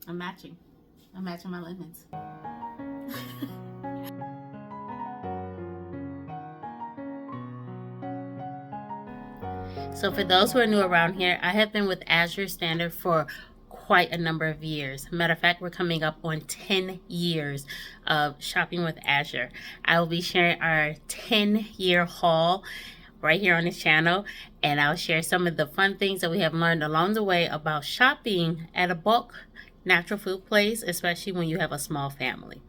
I'm matching. I'm matching my lemons. So for those who are new around here, I have been with Azure Standard for quite a number of years. Matter of fact, we're coming up on 10 years of shopping with Azure. I will be sharing our 10-year haul right here on this channel, and I'll share some of the fun things that we have learned along the way about shopping at a bulk natural food place, especially when you have a small family.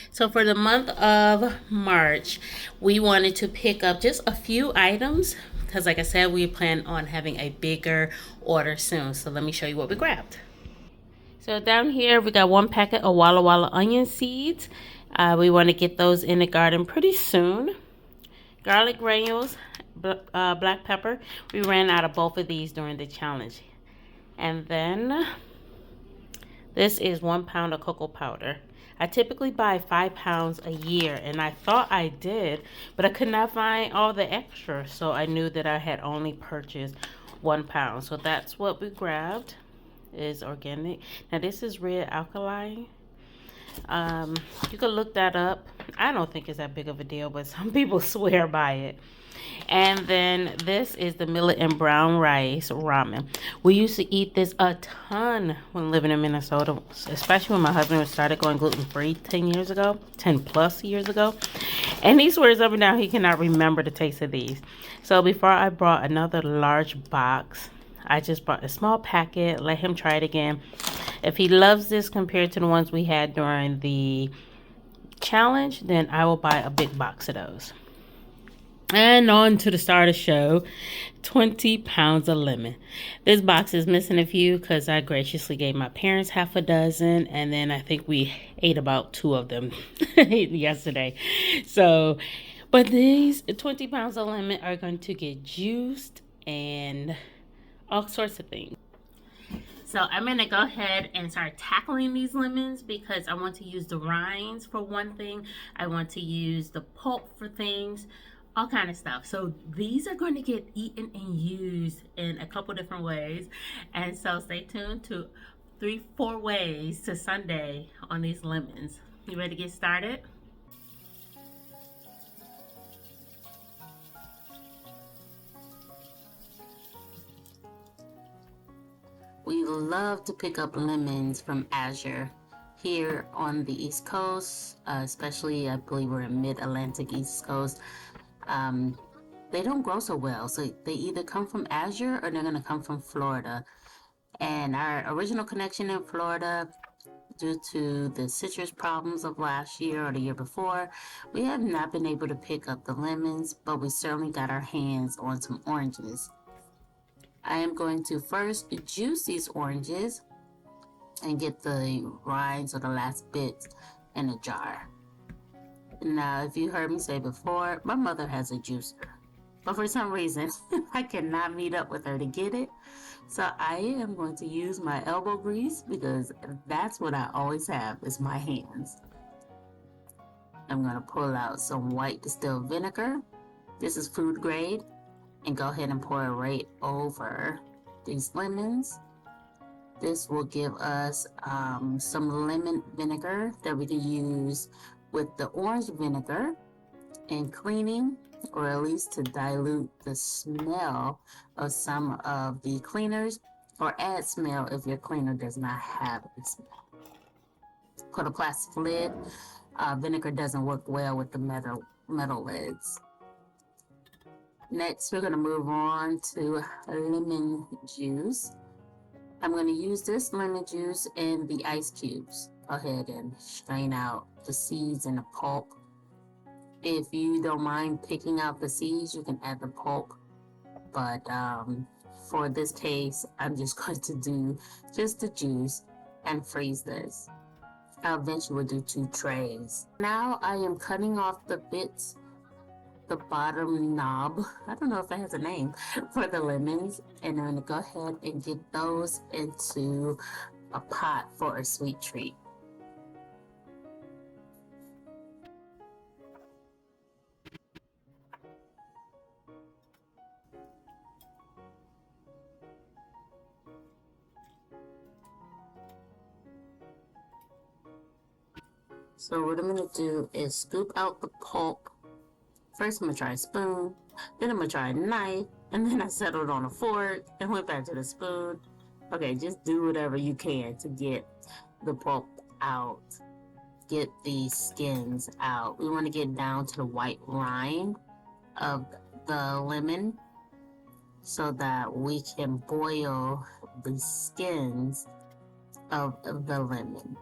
So for the month of March, we wanted to pick up just a few items because, like I said, we plan on having a bigger order soon. So let me show you what we grabbed. So down here, we got one packet of Walla Walla onion seeds. We want to get those in the garden pretty soon. Garlic granules, black pepper. We ran out of both of these during the challenge. And then this is 1 pound of cocoa powder. I typically buy 5 pounds a year, and I thought I did, but I could not find all the extra, so I knew that I had only purchased 1 pound. So that's what we grabbed, is organic. Now this is red alkaline. You can look that up. I don't think it's that big of a deal, but some people swear by it. And then this is the millet and brown rice ramen. We used to eat this a ton when living in Minnesota, especially when my husband started going gluten-free 10 years ago, 10 plus years ago. And he swears up and down he cannot remember the taste of these. So before I brought another large box, I just bought a small packet, let him try it again. If he loves this compared to the ones we had during the challenge, then I will buy a big box of those. And on to the star of the show, 20 pounds of lemon. This box is missing a few because I graciously gave my parents half a dozen, and then I think we ate about 2 of them yesterday. So, but these 20 pounds of lemon are going to get juiced and all sorts of things. So I'm going to go ahead and start tackling these lemons because I want to use the rinds for one thing. I want to use the pulp for things, all kind of stuff. So these are going to get eaten and used in a couple different ways. And so stay tuned to 3-4 ways to Sunday on these lemons. You ready to get started? We love to pick up lemons from Azure here on the East Coast, especially I believe we're in mid-Atlantic East Coast. They don't grow so well, so they either come from Azure or they're going to come from Florida. And our original connection in Florida, due to the citrus problems of last year or the year before, we have not been able to pick up the lemons, but we certainly got our hands on some oranges. I am going to first juice these oranges and get the rinds or the last bits in a jar. Now, if you heard me say before, my mother has a juicer, but for some reason, I cannot meet up with her to get it. So I am going to use my elbow grease because that's what I always have is my hands. I'm going to pull out some white distilled vinegar. This is food grade. And go ahead and pour it right over these lemons. This will give us some lemon vinegar that we can use with the orange vinegar in cleaning, or at least to dilute the smell of some of the cleaners, or add smell if your cleaner does not have a smell. Put a plastic lid. Vinegar doesn't work well with the metal lids. Next, we're going to move on to lemon juice. I'm going to use this lemon juice in the ice cubes. Go ahead and strain out the seeds and the pulp. If you don't mind picking out the seeds, you can add the pulp. But for this case, I'm just going to do just the juice and freeze this. I eventually will do 2 trays. Now I am cutting off the bits, the bottom knob, I don't know if that has a name, for the lemons, and I'm going to go ahead and get those into a pot for a sweet treat. So what I'm gonna do is scoop out the pulp. First I'm gonna try a spoon, then I'm gonna try a knife, and then I settled on a fork and went back to the spoon. Okay, just do whatever you can to get the pulp out, get the skins out. We want to get down to the white rind of the lemon so that we can boil the skins of the lemon.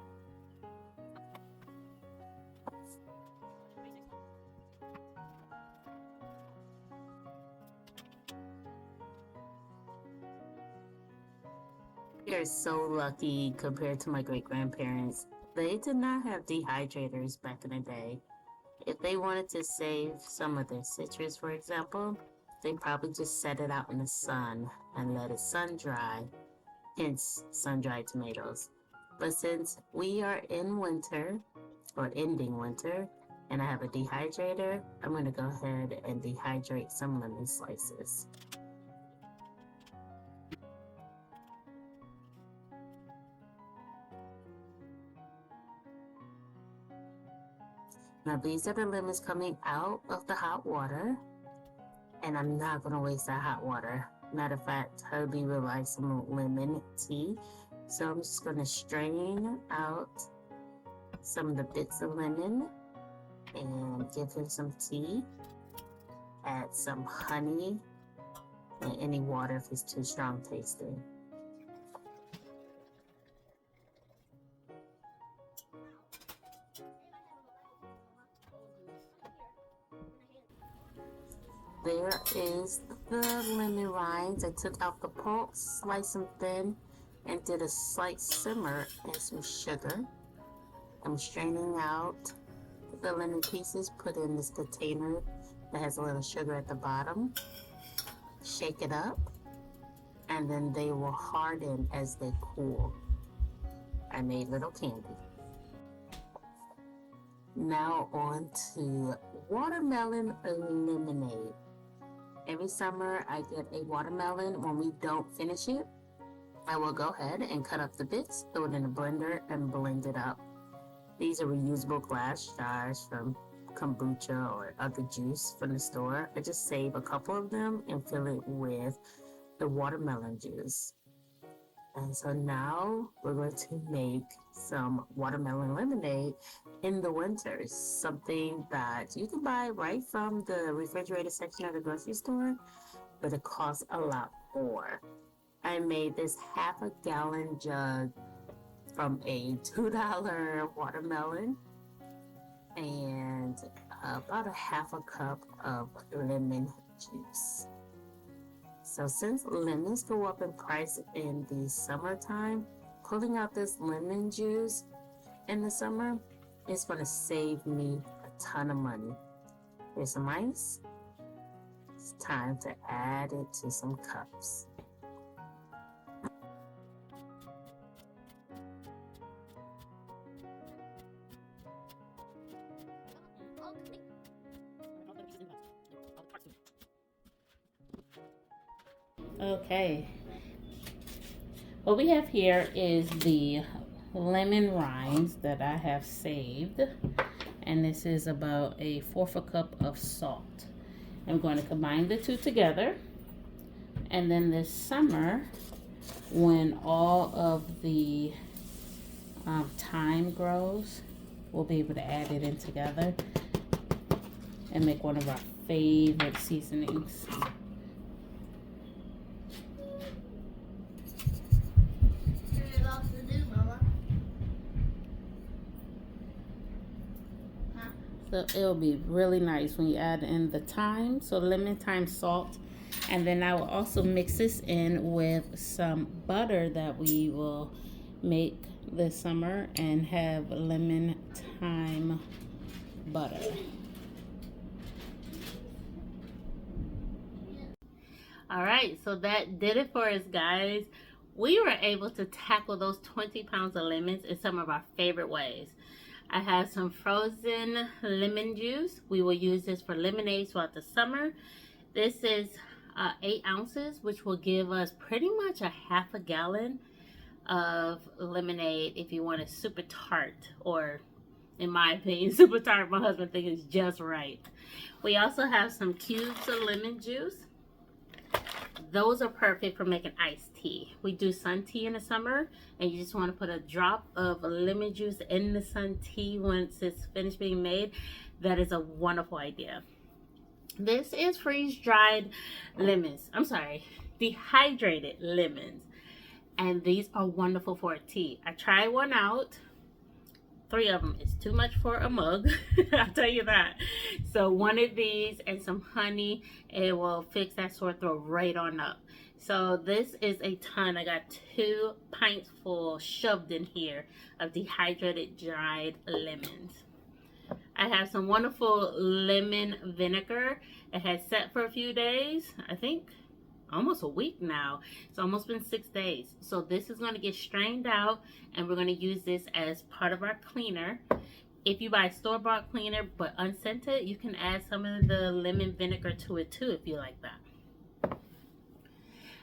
We are so lucky compared to my great grandparents. They did not have dehydrators back in the day. If they wanted to save some of their citrus, for example, they probably just set it out in the sun and let it sun dry, hence sun-dried tomatoes. But since we are in winter, or ending winter, and I have a dehydrator, I'm going to go ahead and dehydrate some lemon slices. Now these are the lemons coming out of the hot water, and I'm not going to waste that hot water. Matter of fact, hubby would like some lemon tea, so I'm just going to strain out some of the bits of lemon and give him some tea. Add some honey and any water if it's too strong tasting. There is the lemon rinds. I took out the pulp, sliced them thin, and did a slight simmer and some sugar. I'm straining out the lemon pieces, put in this container that has a little sugar at the bottom. Shake it up, and then they will harden as they cool. I made little candy. Now on to watermelon lemonade. Every summer I get a watermelon. When we don't finish it, I will go ahead and cut up the bits, throw it in a blender, and blend it up. These are reusable glass jars from kombucha or other juice from the store. I just save a couple of them and fill it with the watermelon juice. And so now we're going to make some watermelon lemonade in the winter. Something that you can buy right from the refrigerator section of the grocery store, but it costs a lot more. I made this half a gallon jug from a $2 watermelon and about a half a cup of lemon juice. So since lemons go up in price in the summertime, pulling out this lemon juice in the summer is going to save me a ton of money. Here's some ice. It's time to add it to some cups. Okay, what we have here is the lemon rinds that I have saved, and this is about a 1/4 cup of salt. I'm going to combine the two together, and then this summer, when all of the thyme grows, we'll be able to add it in together and make one of our favorite seasonings. So it'll be really nice when you add in the thyme, so lemon, thyme, salt. And then I will also mix this in with some butter that we will make this summer and have lemon thyme butter. All right, so that did it for us, guys. We were able to tackle those 20 pounds of lemons in some of our favorite ways. I have some frozen lemon juice. We will use this for lemonade throughout the summer. This is 8 ounces, which will give us pretty much a half a gallon of lemonade if you want it super tart or in my opinion. Super tart, my husband thinks it's just right. We also have some cubes of lemon juice. Those are perfect for making iced tea. We do sun tea in the summer, and you just want to put a drop of lemon juice in the sun tea once it's finished being made. That is a wonderful idea. This is freeze-dried lemons. I'm sorry, dehydrated lemons. And these are wonderful for a tea. I tried one out. 3 of them is too much for a mug. I'll tell you that. So one of these and some honey, it will fix that sore throat right on up. So this is a ton. I got 2 pints full shoved in here of dehydrated dried lemons. I have some wonderful lemon vinegar. It has set for a few days. I think almost a week now. It's almost been 6 days. So this is going to get strained out, and we're going to use this as part of our cleaner. If you buy store-bought cleaner but unscented, you can add some of the lemon vinegar to it too if you like that.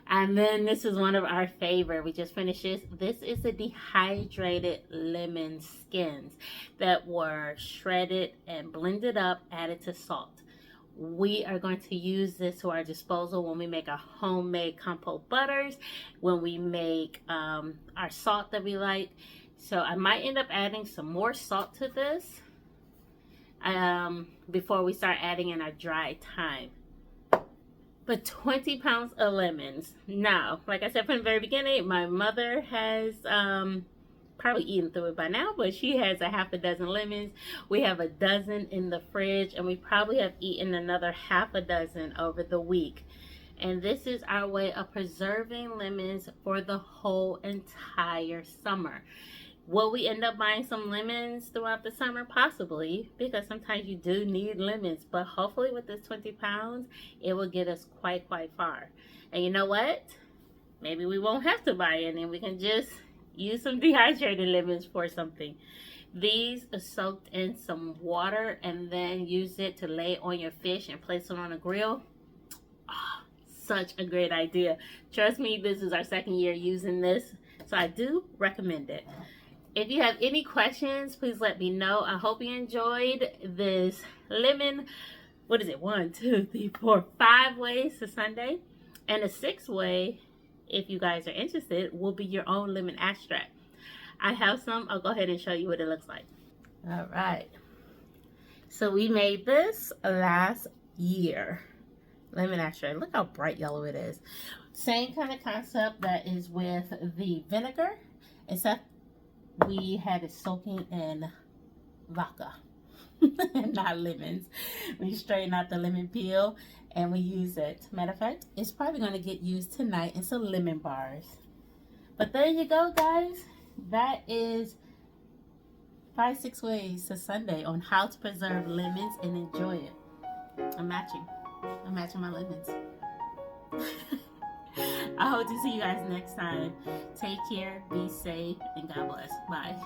And then this is one of our favorite. We just finished this. This is the dehydrated lemon skins that were shredded and blended up, added to salt. We are going to use this to our disposal when we make our homemade compote butters, when we make our salt that we like. So I might end up adding some more salt to this before we start adding in our dry thyme. But 20 pounds of lemons. Now, like I said from the very beginning, my mother has probably eaten through it by now, but she has a half a dozen lemons. We have a dozen in the fridge, and we probably have eaten another half a dozen over the week. And this is our way of preserving lemons for the whole entire summer. Will we end up buying some lemons throughout the summer? Possibly, because sometimes you do need lemons. But hopefully with this 20 pounds, it will get us quite far. And you know what? Maybe we won't have to buy any. We can just use some dehydrated lemons for something. These are soaked in some water and then use it to lay on your fish and place it on a grill. Oh, such a great idea. Trust me, this is our 2nd year using this, so I do recommend it. If you have any questions, please let me know. I hope you enjoyed this lemon, 1, 2, 3, 4, 5 ways to Sunday. And the 6th way, if you guys are interested, will be your own lemon extract. I have some. I'll go ahead and show you what it looks like. All right. So we made this last year. Lemon extract. Look how bright yellow it is. Same kind of concept that is with the vinegar, except we had it soaking in vodka. Not lemons. We straighten out the lemon peel and we use it. Matter of fact, it's probably going to get used tonight in some lemon bars. But there you go, guys. That is 5, 6 ways to Sunday on how to preserve lemons and enjoy it. I'm matching my lemons. I hope to see you guys next time. Take care, be safe, and God bless. Bye.